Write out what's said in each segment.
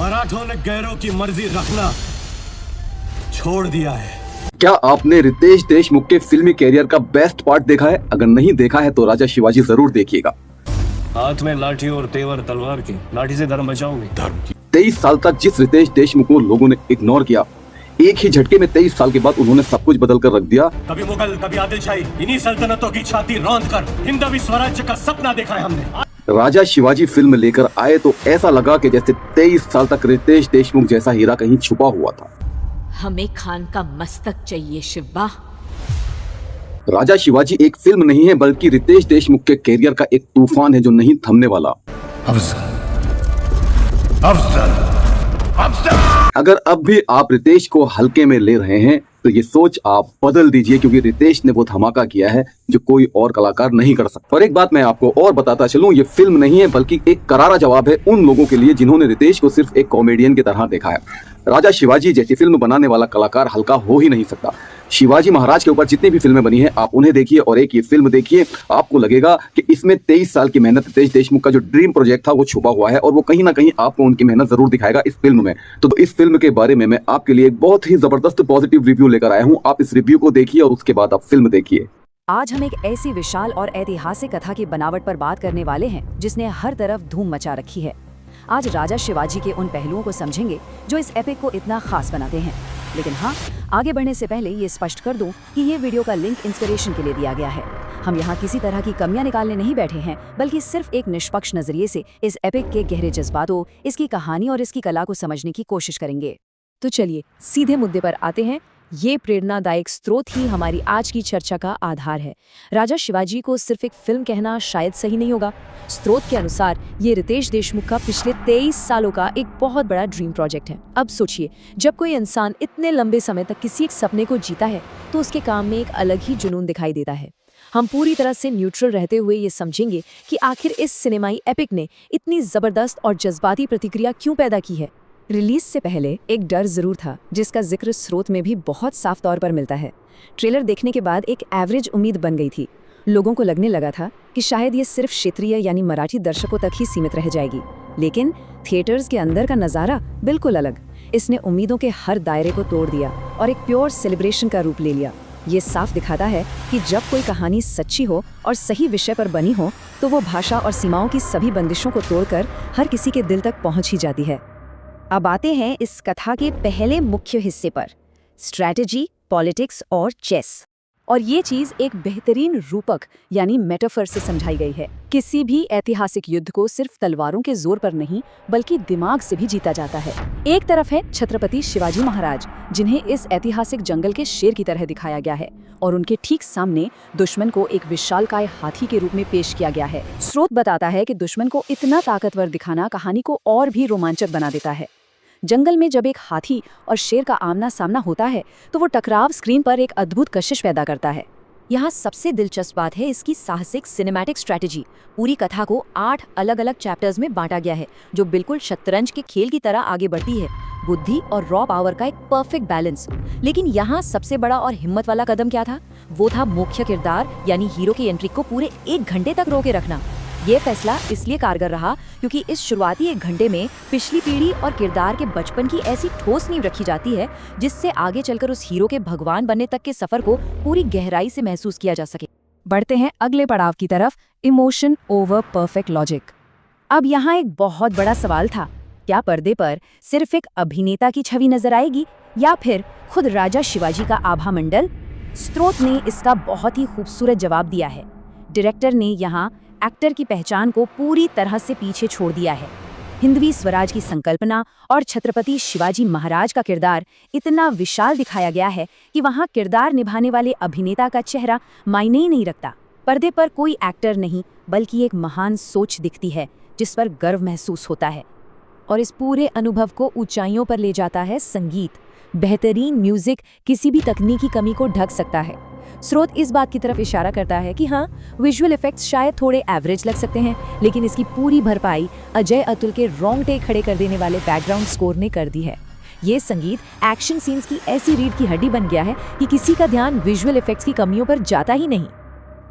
मराठों ने गैरों की मर्जी रखना छोड़ दिया है। क्या आपने रितेश देशमुख के फिल्मी कैरियर का बेस्ट पार्ट देखा है? अगर नहीं देखा है तो राजा शिवाजी जरूर देखिएगा। हाथ में लाठी और तेवर तलवार की। लाठी से धर्म बचाओगे? धर्म की। 23 साल तक जिस रितेश देशमुख को लोगों ने इग्नोर किया, एक ही झटके में 23 साल के बाद उन्होंने सब कुछ बदल कर रख दिया। कभी मुगल, कभी आदिलशाही, इन्हीं सल्तनतों की छाती रौंद कर हिंदवी स्वराज्य का सपना देखा है हमने। राजा शिवाजी फिल्म लेकर आए तो ऐसा लगा कि जैसे 23 साल तक रितेश देशमुख जैसा हीरा कहीं छुपा हुआ था। हमें खान का मस्तक चाहिए शिवा। राजा शिवाजी एक फिल्म नहीं है बल्कि रितेश देशमुख के कैरियर का एक तूफान है जो नहीं थमने वाला। अफजल, अफजल, अफजल। अगर अब भी आप रितेश को हल्के में ले रहे हैं तो ये सोच आप बदल दीजिए, क्योंकि रितेश ने वो धमाका किया है जो कोई और कलाकार नहीं कर सकता। और एक बात मैं आपको और बताता चलूं, ये फिल्म नहीं है बल्कि एक करारा जवाब है उन लोगों के लिए जिन्होंने रितेश को सिर्फ एक कॉमेडियन की तरह देखा है। राजा शिवाजी जैसी फिल्म बनाने वाला कलाकार हल्का हो ही नहीं सकता। शिवाजी महाराज के ऊपर जितनी भी फिल्में बनी हैं आप उन्हें देखिए और एक ये फिल्म देखिए, आपको लगेगा कि इसमें 23 साल की मेहनत रितेश देशमुख का जो ड्रीम प्रोजेक्ट था वो छुपा हुआ है और वो कहीं ना कहीं आपको उनकी मेहनत जरूर दिखाएगा इस फिल्म में। तो इस फिल्म के बारे में मैं आपके लिए एक बहुत ही जबरदस्त पॉजिटिव रिव्यू लेकर आया हूँ। आप इस रिव्यू को देखिए और उसके बाद आप फिल्म देखिए। आज हम एक ऐसी विशाल और ऐतिहासिक कथा की बनावट पर बात करने वाले हैं जिसने हर तरफ धूम मचा रखी है। आज राजा शिवाजी के उन पहलुओं को समझेंगे जो इस एपिक को इतना खास बनाते हैं। लेकिन हाँ, आगे बढ़ने से पहले ये स्पष्ट कर दूं कि ये वीडियो का लिंक इंस्पिरेशन के लिए दिया गया है। हम यहाँ किसी तरह की कमियां निकालने नहीं बैठे हैं, बल्कि सिर्फ एक निष्पक्ष नजरिए से इस एपिक के गहरे जज्बातों, इसकी कहानी और इसकी कला को समझने की कोशिश करेंगे। तो चलिए सीधे मुद्दे पर आते हैं। ये प्रेरणादायक स्रोत ही हमारी आज की चर्चा का आधार है। राजा शिवाजी को सिर्फ एक फिल्म कहना शायद सही नहीं होगा। स्रोत के अनुसार ये रितेश देशमुख का पिछले 23 सालों का एक बहुत बड़ा ड्रीम प्रोजेक्ट है। अब सोचिए, जब कोई इंसान इतने लंबे समय तक किसी एक सपने को जीता है तो उसके काम में एक अलग ही जुनून दिखाई देता है। हम पूरी तरह से न्यूट्रल रहते हुए ये समझेंगे कि आखिर इस सिनेमाई एपिक ने इतनी जबरदस्त और जज्बाती प्रतिक्रिया क्यों पैदा की है। रिलीज से पहले एक डर जरूर था जिसका जिक्र स्रोत में भी बहुत साफ तौर पर मिलता है। ट्रेलर देखने के बाद एक एवरेज उम्मीद बन गई थी। लोगों को लगने लगा था कि शायद ये सिर्फ क्षेत्रीय यानी मराठी दर्शकों तक ही सीमित रह जाएगी। लेकिन थिएटर्स के अंदर का नज़ारा बिल्कुल अलग। इसने उम्मीदों के हर दायरे को तोड़ दिया और एक प्योर सेलिब्रेशन का रूप ले लिया। ये साफ दिखाता है कि जब कोई कहानी सच्ची हो और सही विषय पर बनी हो तो वो भाषा और सीमाओं की सभी बंदिशों को तोड़कर हर किसी के दिल तक पहुंच ही जाती है। अब आते हैं इस कथा के पहले मुख्य हिस्से पर, स्ट्रैटेजी, पॉलिटिक्स और चेस। और ये चीज एक बेहतरीन रूपक यानी मेटाफर से समझाई गई है। किसी भी ऐतिहासिक युद्ध को सिर्फ तलवारों के जोर पर नहीं बल्कि दिमाग से भी जीता जाता है। एक तरफ है छत्रपति शिवाजी महाराज, जिन्हें इस ऐतिहासिक जंगल के शेर की तरह दिखाया गया है, और उनके ठीक सामने दुश्मन को एक विशालकाय हाथी के रूप में पेश किया गया है। स्रोत बताता है कि दुश्मन को इतना ताकतवर दिखाना कहानी को और भी रोमांचक बना देता है। जंगल में जब एक हाथी और शेर का आमना सामना होता है तो वो टकराव स्क्रीन पर एक अद्भुत कशिश पैदा करता है। यहाँ सबसे दिलचस्प बात है इसकी साहसिक सिनेमैटिक स्ट्रैटेजी। पूरी कथा को 8 अलग अलग चैप्टर्स में बांटा गया है जो बिल्कुल शतरंज के खेल की तरह आगे बढ़ती है। बुद्धि और रॉ पावर का एक परफेक्ट बैलेंस। लेकिन यहाँ सबसे बड़ा और हिम्मत वाला कदम क्या था? वो था मुख्य किरदार यानी हीरो की एंट्री को पूरे 1 घंटे तक रोके रखना। ये फैसला इसलिए कारगर रहा क्योंकि इस शुरुआती 1 घंटे में पिछली पीढ़ी और किरदार के बचपन की ऐसी ठोस नींव रखी जाती है जिससे आगे चलकर उस हीरो के भगवान बनने तक के सफर को पूरी गहराई से महसूस किया जा सके। बढ़ते हैं अगले पड़ाव की तरफ, इमोशन ओवर परफेक्ट लॉजिक। अब यहाँ एक बहुत बड़ा सवाल था, क्या पर्दे पर सिर्फ एक अभिनेता की छवि नजर आएगी या फिर खुद राजा शिवाजी का आभा मंडल? स्रोत ने इसका बहुत ही खूबसूरत जवाब दिया है। डायरेक्टर ने यहाँ एक्टर की पहचान को पूरी तरह से पीछे छोड़ दिया है। हिंदवी स्वराज की संकल्पना और छत्रपति शिवाजी महाराज का किरदार इतना विशाल दिखाया गया है कि वहाँ किरदार निभाने वाले अभिनेता का चेहरा मायने ही नहीं रखता। पर्दे पर कोई एक्टर नहीं बल्कि एक महान सोच दिखती है जिस पर गर्व महसूस होता है। और इस पूरे अनुभव को ऊंचाइयों पर ले जाता है संगीत। बेहतरीन म्यूजिक किसी भी तकनीकी कमी को ढक सकता है। स्रोत इस बात की तरफ इशारा करता है कि हाँ, विजुअल इफेक्ट्स शायद थोड़े एवरेज लग सकते हैं, लेकिन इसकी पूरी भरपाई अजय अतुल के रोंगटे खड़े कर देने वाले बैकग्राउंड स्कोर ने कर दी है। ये संगीत एक्शन सीन्स की ऐसी रीढ़ की हड्डी बन गया है कि किसी का ध्यान विजुअल इफेक्ट्स की कमियों पर जाता ही नहीं।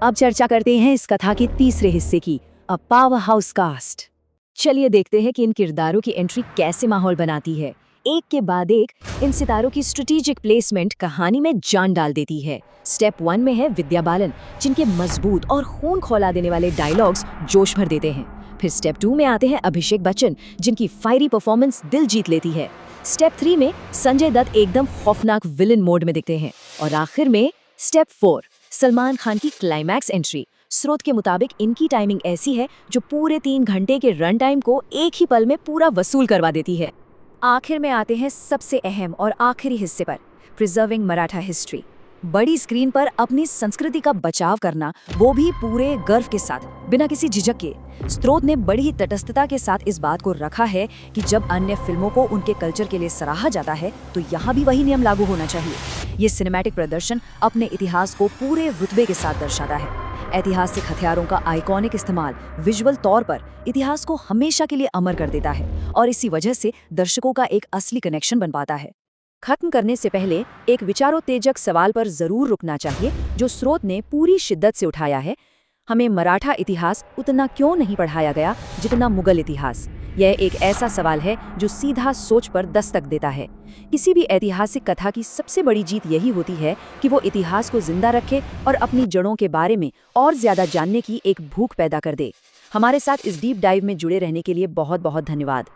अब चर्चा करते हैं इस कथा के तीसरे हिस्से की, अ पावर हाउस कास्ट। चलिए देखते हैं कि इन किरदारों की एंट्री कैसे माहौल बनाती है। एक के बाद एक इन सितारों की स्ट्रेटेजिक प्लेसमेंट कहानी में जान डाल देती है। स्टेप 1 में है विद्या बालन, जिनके मजबूत और खून खौला देने वाले डायलॉग्स जोश भर देते हैं। फिर स्टेप 2 में आते हैं अभिषेक बच्चन, जिनकी फायरी परफॉर्मेंस दिल जीत लेती है। स्टेप 3 में संजय दत्त एकदम खौफनाक विलन मोड में दिखते हैं। और आखिर में स्टेप 4 सलमान खान की क्लाइमैक्स एंट्री। स्रोत के मुताबिक इनकी टाइमिंग ऐसी है जो पूरे 3 घंटे के रन टाइम को एक ही पल में पूरा वसूल करवा देती है। आखिर में आते हैं सबसे अहम और आखिरी हिस्से पर, प्रिजर्विंग मराठा हिस्ट्री। बड़ी स्क्रीन पर अपनी संस्कृति का बचाव करना, वो भी पूरे गर्व के साथ, बिना किसी झिझक के। स्रोत ने बड़ी ही तटस्थता के साथ इस बात को रखा है कि जब अन्य फिल्मों को उनके कल्चर के लिए सराहा जाता है तो यहाँ भी वही नियम लागू होना चाहिए। ये सिनेमैटिक प्रदर्शन अपने इतिहास को पूरे रुतबे के साथ दर्शाता है। ऐतिहासिक हथियारों का आइकॉनिक इस्तेमाल विजुअल तौर पर इतिहास को हमेशा के लिए अमर कर देता है और इसी वजह से दर्शकों का एक असली कनेक्शन बन पाता है। खत्म करने से पहले एक विचारोत्तेजक सवाल पर जरूर रुकना चाहिए, जो स्रोत ने पूरी शिद्दत से उठाया है। हमें मराठा इतिहास उतना क्यों नहीं पढ़ाया गया जितना मुगल इतिहास? यह एक ऐसा सवाल है जो सीधा सोच पर दस्तक देता है। किसी भी ऐतिहासिक कथा की सबसे बड़ी जीत यही होती है कि वो इतिहास को जिंदा रखे और अपनी जड़ों के बारे में और ज्यादा जानने की एक भूख पैदा कर दे। हमारे साथ इस डीप डाइव में जुड़े रहने के लिए बहुत बहुत धन्यवाद।